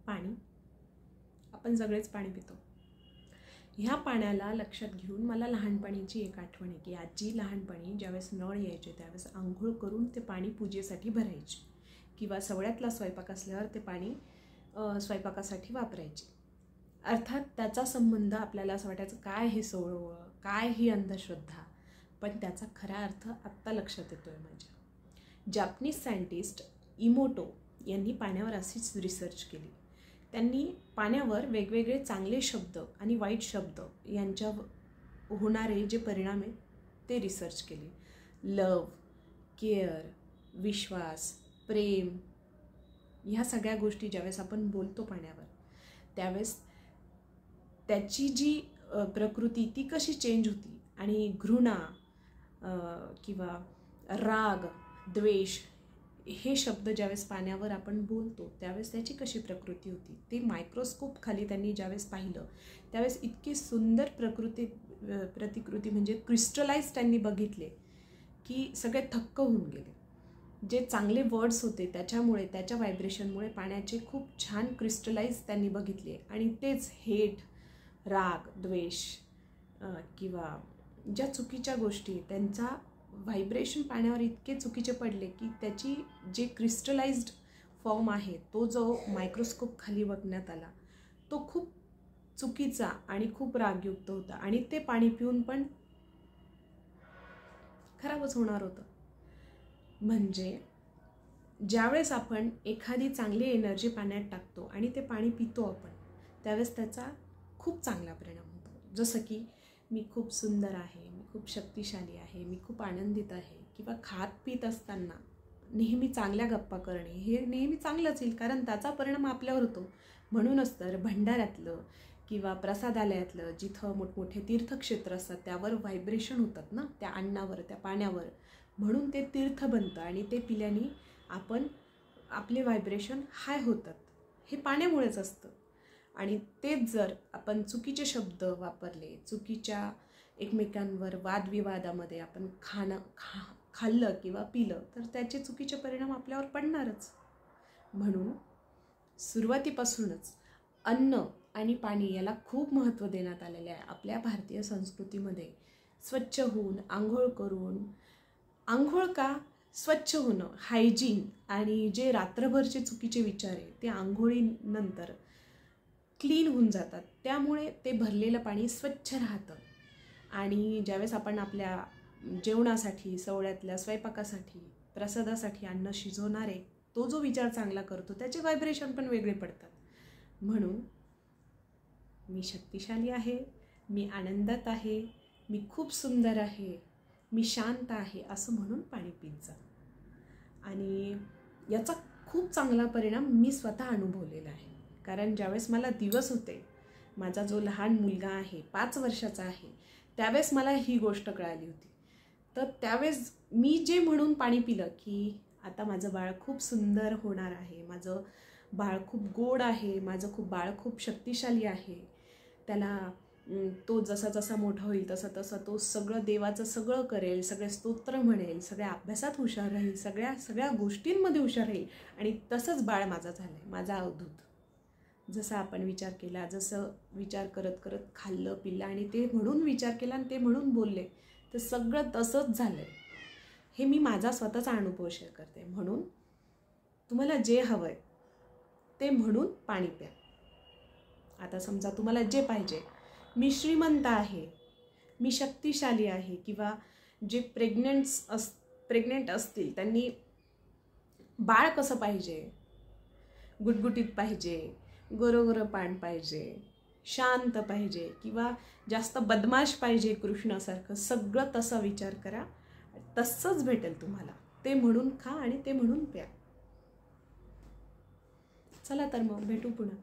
पाणी. आपण सगळेच पाणी पितो. ह्या पाण्याला लक्षात घेऊन मला लहानपणीची एक आठवण आहे की आजी लहानपणी ज्यावेळेस नळ यायचे त्यावेळेस आंघोळ करून ते पाणी पूजेसाठी भरायचे किंवा सवळ्यातला स्वयंपाक असल्यावर ते पाणी स्वयंपाकासाठी वापरायचे. अर्थात त्याचा संबंध आपल्याला असं वाटायचं काय हे सोवळं, काय ही अंधश्रद्धा, पण त्याचा खरा अर्थ आत्ता लक्षात येतो आहे माझ्या. जॅपनीज सायंटिस्ट इमोटो यांनी पाण्यावर अशीच रिसर्च केली. त्यांनी पाण्यावर वेगवेगळे चांगले शब्द आणि वाईट शब्द यांच्या होणारे जे परिणाम आहेत ते रिसर्च केले. लव, केअर, विश्वास, प्रेम ह्या सगळ्या गोष्टी ज्यावेळेस आपण बोलतो पाण्यावर त्यावेळेस त्याची जी प्रकृती ती कशी चेंज होती आणि घृणा किंवा राग, द्वेष हे शब्द ज्यावेळेस पाण्यावर आपण बोलतो त्यावेळेस त्याची कशी प्रकृती होती ते मायक्रोस्कोप खाली त्यांनी ज्यावेळेस पाहिलं त्यावेळेस इतकी सुंदर प्रतिकृती म्हणजे क्रिस्टलाइज त्यांनी बघितले की सगळे थक्क होऊन गेले. जे चांगले वर्ड्स होते त्याच्यामुळे त्याच्या व्हायब्रेशनमुळे पाण्याचे खूप छान क्रिस्टलाइज त्यांनी बघितले आणि तेच हेट, राग, द्वेष किंवा ज्या चुकीच्या गोष्टी त्यांचा व्हायब्रेशन पाण्यावर इतके चुकीचे पडले की त्याची जे क्रिस्टलाइज्ड फॉर्म आहे तो जो मायक्रोस्कोप खाली बघण्यात आला तो खूप चुकीचा आणि खूप रागयुक्त होता आणि ते पाणी पिऊन पण खराबच होणार होतं. म्हणजे ज्यावेळेस आपण एखादी चांगली एनर्जी पाण्यात टाकतो आणि ते पाणी पितो आपण त्यावेळेस त्याचा खूप चांगला परिणाम होतो. जसं की मी खूप सुंदर आहे, मी खूप शक्तिशाली आहे, मी खूप आनंदित आहे किंवा खात पित असताना नेहमी चांगल्या गप्पा करणे हे नेहमी चांगलंच येईल कारण त्याचा परिणाम आपल्यावर होतो. म्हणूनच तर भंडाऱ्यातलं किंवा प्रसादालयातलं जिथं मोठमोठे तीर्थक्षेत्र असतात त्यावर व्हायब्रेशन होतात ना त्या अन्नावर, त्या पाण्यावर, म्हणून ते तीर्थ बनतं आणि ते पिल्याने आपण आपले व्हायब्रेशन हाय होतात. हे पाण्यामुळेच असतं. आणि तेच जर आपण चुकीचे शब्द वापरले, चुकीच्या एकमेकांवर वादविवादामध्ये आपण खाल्लं किंवा पिलं तर त्याचे चुकीचे परिणाम आपल्यावर पडणारच. म्हणून सुरुवातीपासूनच अन्न आणि पाणी याला खूप महत्त्व देण्यात आलेले आहे. आपल्या भारतीय संस्कृतीमध्ये स्वच्छ होऊन आंघोळ करून, आंघोळ का स्वच्छ होणं, हायजीन आणि जे रात्रभरचे चुकीचे विचार आहे ते आंघोळीनंतर क्लीन होऊन जातात. त्यामुळे ते भरलेलं पाणी स्वच्छ राहतं आणि ज्यावेळेस आपण आपल्या जेवणासाठी, सवळ्यातल्या स्वयंपाकासाठी, प्रसादासाठी अन्न शिजवणारे तो जो विचार चांगला करतो त्याचे व्हायब्रेशन पण वेगळे पडतात. म्हणून मी शक्तिशाली आहे, मी आनंदात आहे, मी खूप सुंदर आहे, मी शांत आहे असं म्हणून पाणी पित जा. आणि याचा खूप चांगला परिणाम मी स्वतः अनुभवलेला आहे. कारण ज्यावेळेस मला दिवस होते, माझा जो लहान मुलगा आहे 5 वर्षाचा आहे त्यावेळेस मला ही गोष्ट कळाली होती. तर त्यावेळेस मी जे म्हणून पाणी पिलं की आता माझं बाळ खूप सुंदर होणार आहे, माझं बाळ खूप गोड आहे, माझं बाळ खूप शक्तिशाली आहे, त्याला तो जसा जसा मोठा होईल तसं तसं तो सगळं देवाचं सगळं करेल, सगळे स्तोत्र म्हणेल, सगळ्या अभ्यासात हुशार राहील, सगळ्या गोष्टींमध्ये हुशार राहील आणि तसंच बाळ माझं झालं आहे, माझा अवधूत. जसा आपण विचार केला, जसं विचार करत करत खाल्लं पिल्लं आणि ते म्हणून विचार केला आणि ते म्हणून बोलले तर सगळं तसंच झालं आहे. हे मी माझा स्वतःचा अनुभव शेअर करते. म्हणून तुम्हाला जे हवं आहे ते म्हणून पाणी प्या. आता समजा तुम्हाला जे पाहिजे, मी श्रीमंत आहे, मी शक्तिशाली आहे किंवा जे प्रेग्नेंट असतील त्यांनी बाळ कसं पाहिजे, गुटगुटीत पाहिजे, गोरं पान पाहिजे, शांत पाहिजे किंवा जास्त बदमाश पाहिजे कृष्णासारखं, सगळं तसा विचार करा, तसंच भेटेल तुम्हाला. ते म्हणून खा आणि ते म्हणून प्या. चला तर मग भेटू पुन्हा.